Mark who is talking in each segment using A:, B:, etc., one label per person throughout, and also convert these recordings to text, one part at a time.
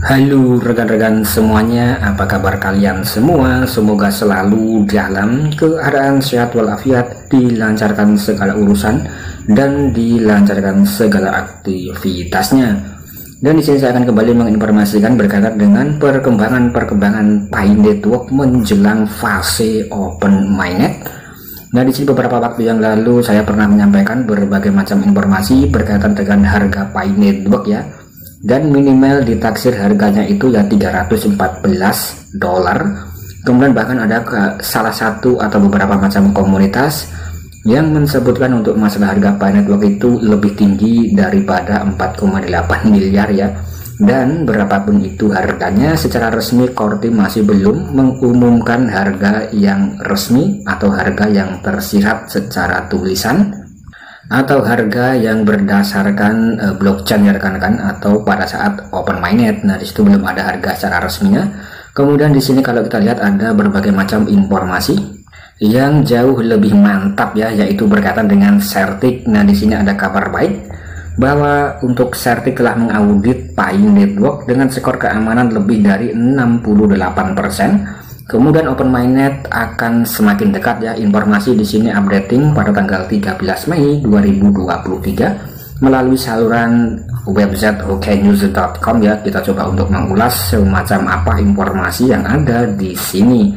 A: Halo rekan-rekan semuanya, apa kabar kalian semua? Semoga selalu dalam keadaan sehat walafiat, dilancarkan segala urusan dan dilancarkan segala aktivitasnya. Dan di sini saya akan kembali menginformasikan berkaitan dengan perkembangan Pi Network menjelang fase open mainnet. Nah, di sini beberapa waktu yang lalu saya pernah menyampaikan berbagai macam informasi berkaitan dengan harga Pi Network ya. Dan minimal ditaksir harganya itu ya $314. Kemudian bahkan ada salah satu atau beberapa macam komunitas yang menyebutkan untuk masalah harga Pi Network itu lebih tinggi daripada 4,8 miliar ya. Dan berapapun itu harganya, secara resmi Core Team masih belum mengumumkan harga yang resmi atau harga yang tersirat secara tulisan atau harga yang berdasarkan blockchain ya rekan-rekan, atau pada saat open mainnet. Nah, disitu belum ada harga secara resminya. Kemudian di sini kalau kita lihat ada berbagai macam informasi yang jauh lebih mantap ya, yaitu berkaitan dengan Certic. Nah, di sini ada kabar baik bahwa untuk Certic telah mengaudit Pi Network dengan skor keamanan lebih dari 68%. Kemudian open mainnet akan semakin dekat ya. Informasi di sini updating pada tanggal 13 Mei 2023 melalui saluran website oknews.com ya. Kita coba untuk mengulas semacam apa informasi yang ada di sini.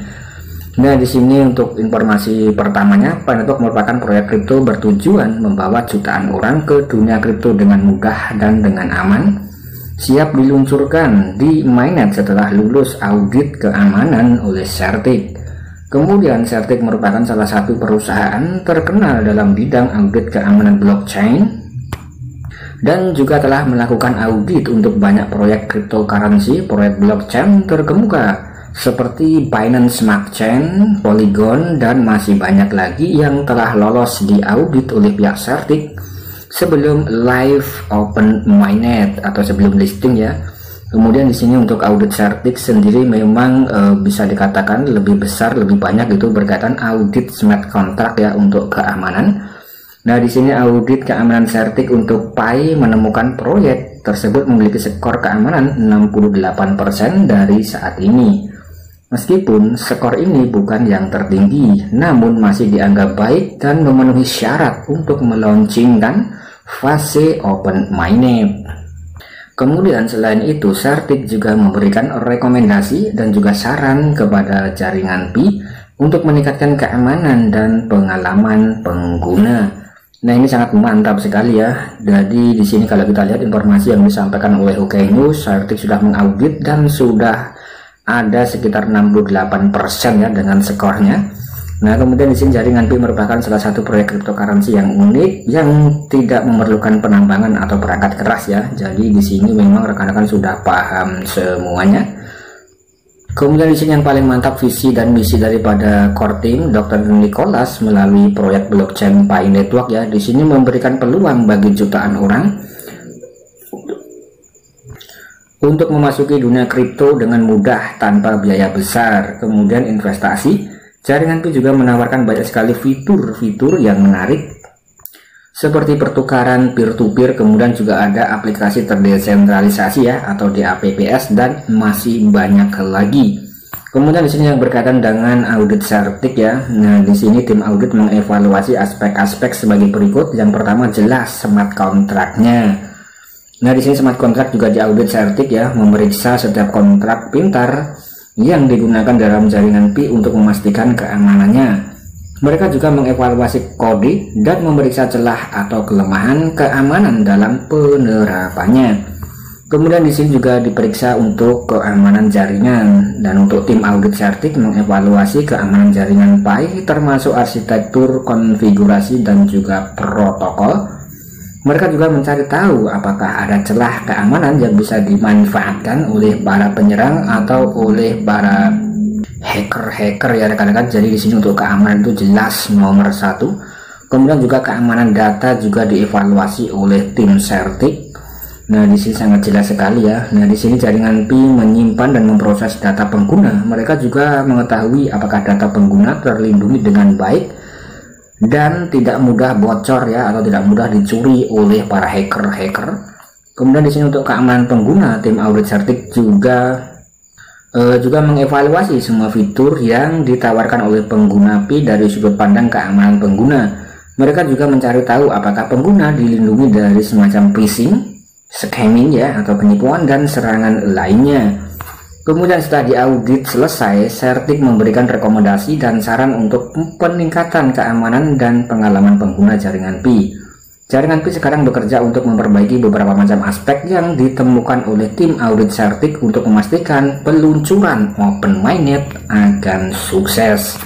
A: Nah, di sini untuk informasi pertamanya, Pi Network merupakan proyek kripto bertujuan membawa jutaan orang ke dunia kripto dengan mudah dan dengan aman. Siap diluncurkan di mainnet setelah lulus audit keamanan oleh Certic. Kemudian Certic merupakan salah satu perusahaan terkenal dalam bidang audit keamanan blockchain dan juga telah melakukan audit untuk banyak proyek cryptocurrency, proyek blockchain terkemuka seperti Binance Smart Chain, Polygon, dan masih banyak lagi yang telah lolos di audit oleh pihak Certic sebelum live open mainnet atau sebelum listing ya. Kemudian di sini untuk audit Certic sendiri memang bisa dikatakan lebih besar, lebih banyak itu berkaitan audit smart contract ya untuk keamanan. Nah, di sini audit keamanan Certic untuk Pi menemukan proyek tersebut memiliki skor keamanan 68% dari saat ini. Meskipun skor ini bukan yang tertinggi, namun masih dianggap baik dan memenuhi syarat untuk melaunchingkan fase open mainnet. Kemudian selain itu, Certic juga memberikan rekomendasi dan juga saran kepada jaringan Pi untuk meningkatkan keamanan dan pengalaman pengguna. Nah, ini sangat mantap sekali ya. Jadi di sini kalau kita lihat informasi yang disampaikan oleh Oknews, Certic sudah mengaudit dan sudah ada sekitar 68% ya dengan skornya. Nah, kemudian di sini jaringan Pi merupakan salah satu proyek cryptocurrency yang unik yang tidak memerlukan penambangan atau perangkat keras ya. Jadi di sini memang rekan-rekan sudah paham semuanya. Kemudian di sini yang paling mantap visi dan misi daripada core team Dr. Nicholas melalui proyek blockchain Pi Network ya. Di sini memberikan peluang bagi jutaan orang untuk memasuki dunia kripto dengan mudah tanpa biaya besar. Kemudian investasi, jaringan Pi juga menawarkan banyak sekali fitur-fitur yang menarik seperti pertukaran peer-to-peer, kemudian juga ada aplikasi terdesentralisasi ya atau DApps, dan masih banyak lagi. Kemudian di sini yang berkaitan dengan audit Certic ya. Nah, di sini tim audit mengevaluasi aspek-aspek sebagai berikut. Yang pertama jelas smart kontraknya. Nah, di sini smart kontrak juga diaudit Certic ya, memeriksa setiap kontrak pintar yang digunakan dalam jaringan Pi untuk memastikan keamanannya. Mereka juga mengevaluasi kode dan memeriksa celah atau kelemahan keamanan dalam penerapannya. Kemudian di sini juga diperiksa untuk keamanan jaringan, dan untuk tim audit Certic mengevaluasi keamanan jaringan Pi termasuk arsitektur, konfigurasi, dan juga protokol. Mereka juga mencari tahu apakah ada celah keamanan yang bisa dimanfaatkan oleh para penyerang atau oleh para hacker ya rekan-rekan. Jadi di sini untuk keamanan itu jelas nomor satu. Kemudian juga keamanan data juga dievaluasi oleh tim Certic. Nah, di sini sangat jelas sekali ya. Nah, di sini jaringan Pi menyimpan dan memproses data pengguna. Mereka juga mengetahui apakah data pengguna terlindungi dengan baik dan tidak mudah bocor ya, atau tidak mudah dicuri oleh para hacker. Kemudian di sini untuk keamanan pengguna, tim audit Certik juga mengevaluasi semua fitur yang ditawarkan oleh pengguna Pi dari sudut pandang keamanan pengguna. Mereka juga mencari tahu apakah pengguna dilindungi dari semacam phishing, scamming ya, atau penipuan dan serangan lainnya. Kemudian setelah diaudit selesai, Certik memberikan rekomendasi dan saran untuk peningkatan keamanan dan pengalaman pengguna jaringan Pi. Jaringan Pi sekarang bekerja untuk memperbaiki beberapa macam aspek yang ditemukan oleh tim audit Certik untuk memastikan peluncuran OpenMainet akan sukses.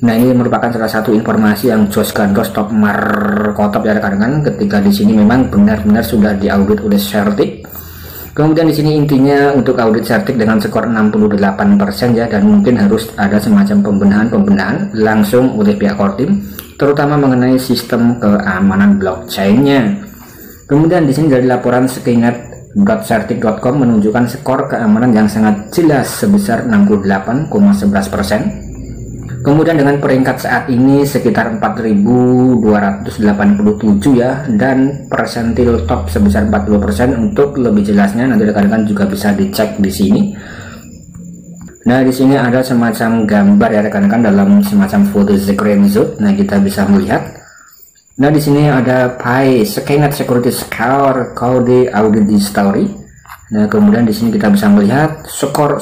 A: Nah, ini merupakan salah satu informasi yang Jos Gandos Top Markotop ya rekan-rekan, ketika di sini memang benar-benar sudah diaudit oleh Certik. Kemudian di sini intinya untuk audit Certik dengan skor 68% ya, dan mungkin harus ada semacam pembenahan langsung oleh pihak core team, terutama mengenai sistem keamanan blockchain-nya. Kemudian di sini dari laporan skinet.certik.com menunjukkan skor keamanan yang sangat jelas sebesar 68,11%. Kemudian dengan peringkat saat ini sekitar 4.287 ya, dan persentil top sebesar 40%. Untuk lebih jelasnya nanti rekan-rekan juga bisa dicek di sini. Nah, di sini ada semacam gambar ya rekan-rekan dalam semacam foto screenshot. Nah, kita bisa melihat. Nah, di sini ada Pi Skinet Security Score Kode Audit History. Nah, kemudian di sini kita bisa melihat skor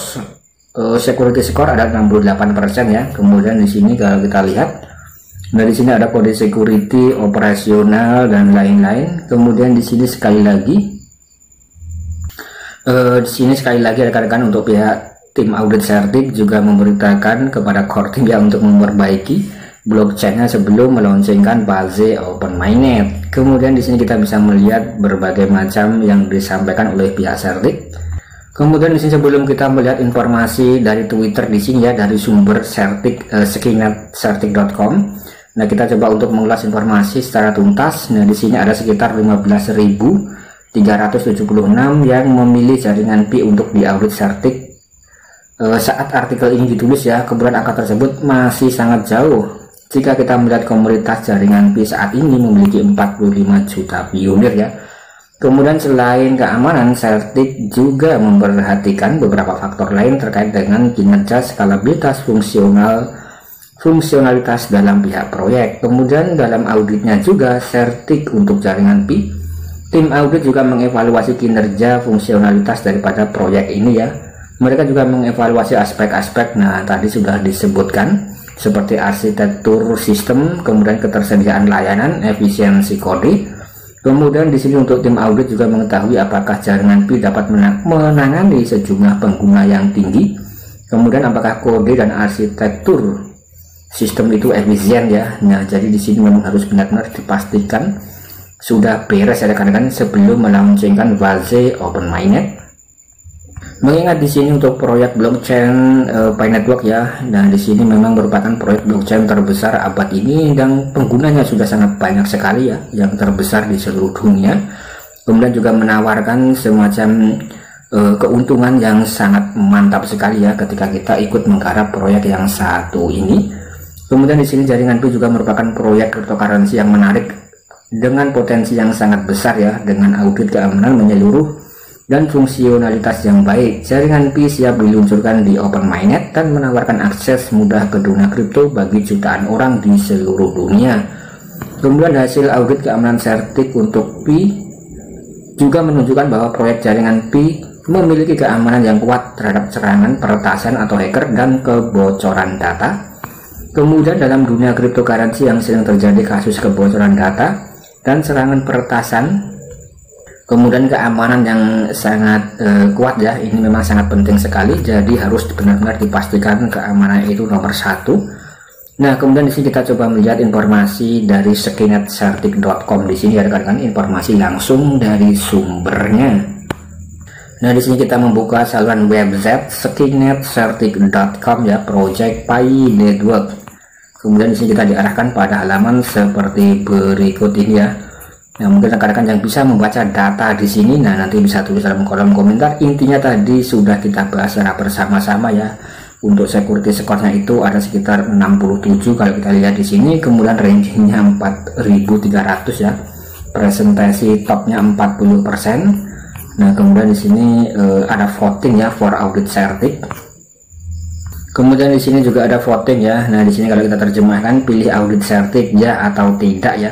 A: security score ada 68% ya. Kemudian di sini kalau kita lihat, nah di sini ada kode security, operasional dan lain-lain. Kemudian di sini sekali lagi rekan-rekan untuk pihak tim audit Certik juga memberitakan kepada core team ya untuk memperbaiki blockchain-nya sebelum melaunchingkan base OpenMainet. Kemudian di sini kita bisa melihat berbagai macam yang disampaikan oleh pihak Certik. Kemudian di sini sebelum kita melihat informasi dari Twitter di sini ya, dari sumber Certik, skinet.certik.com. Nah, kita coba untuk mengulas informasi secara tuntas. Nah, di sini ada sekitar 15.376 yang memilih jaringan Pi untuk diaudit Certik saat artikel ini ditulis ya. Kemudian angka tersebut masih sangat jauh jika kita melihat komunitas jaringan Pi saat ini memiliki 45 juta pionir ya. Kemudian selain keamanan, Certik juga memperhatikan beberapa faktor lain terkait dengan kinerja, skalabilitas, fungsionalitas dalam pihak proyek. Kemudian dalam auditnya juga Certik untuk jaringan Pi, tim audit juga mengevaluasi kinerja fungsionalitas daripada proyek ini ya. Mereka juga mengevaluasi aspek-aspek, nah tadi sudah disebutkan, seperti arsitektur sistem, kemudian ketersediaan layanan, efisiensi kode. Kemudian di sini untuk tim audit juga mengetahui apakah jaringan Pi dapat menangani sejumlah pengguna yang tinggi. Kemudian apakah kode dan arsitektur sistem itu efisien ya. Nah, jadi di sini memang harus benar-benar dipastikan sudah beres ya rekan-rekan sebelum melaunchingkan base OpenMainet. Mengingat di sini untuk proyek blockchain Pi Network ya, nah di sini memang merupakan proyek blockchain terbesar abad ini dan penggunanya sudah sangat banyak sekali ya, yang terbesar di seluruh dunia. Kemudian juga menawarkan semacam keuntungan yang sangat mantap sekali ya ketika kita ikut menggarap proyek yang satu ini. Kemudian di sini jaringan Pi juga merupakan proyek cryptocurrency yang menarik dengan potensi yang sangat besar ya, dengan audit keamanan menyeluruh dan fungsionalitas yang baik. Jaringan Pi siap diluncurkan di OpenMainet dan menawarkan akses mudah ke dunia kripto bagi jutaan orang di seluruh dunia. Kemudian hasil audit keamanan Certik untuk Pi juga menunjukkan bahwa proyek jaringan Pi memiliki keamanan yang kuat terhadap serangan, peretasan atau hacker dan kebocoran data. Kemudian dalam dunia cryptocurrency yang sering terjadi kasus kebocoran data dan serangan peretasan, kemudian keamanan yang sangat kuat ya, ini memang sangat penting sekali. Jadi harus benar-benar dipastikan keamanan itu nomor satu. Nah, kemudian di sini kita coba melihat informasi dari skinet.certik.com. Di sini ya rekan-rekan, informasi langsung dari sumbernya. Nah, di sini kita membuka saluran website skinet.certik.com ya, Project Pi Network. Kemudian di sini kita diarahkan pada halaman seperti berikut ini ya. Nah, mungkin rekan-rekan yang bisa membaca data di sini, nah nanti bisa tulis dalam kolom komentar. Intinya tadi sudah kita bahas secara bersama-sama ya. Untuk security score-nya itu ada sekitar 67 kalau kita lihat di sini. Kemudian rankingnya 4.300 ya. Presentasi topnya 40%. Nah, kemudian di sini ada voting ya for audit Certik. Kemudian di sini juga ada voting ya. Nah, di sini kalau kita terjemahkan, pilih audit Certik ya atau tidak ya.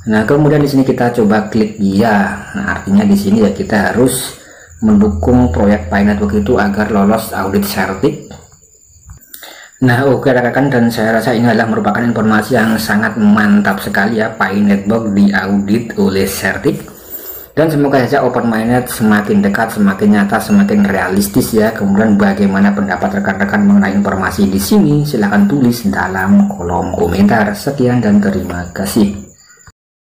A: Nah, kemudian di sini kita coba klik ya. Nah, artinya di sini ya kita harus mendukung proyek Pi Network itu agar lolos audit Certik. Nah, oke rekan-rekan, dan saya rasa ini adalah merupakan informasi yang sangat mantap sekali ya, Pi Network diaudit oleh Certik. Dan semoga saja open mainnet semakin dekat, semakin nyata, semakin realistis ya. Kemudian bagaimana pendapat rekan-rekan mengenai informasi di sini? Silahkan tulis dalam kolom komentar. Sekian dan terima kasih.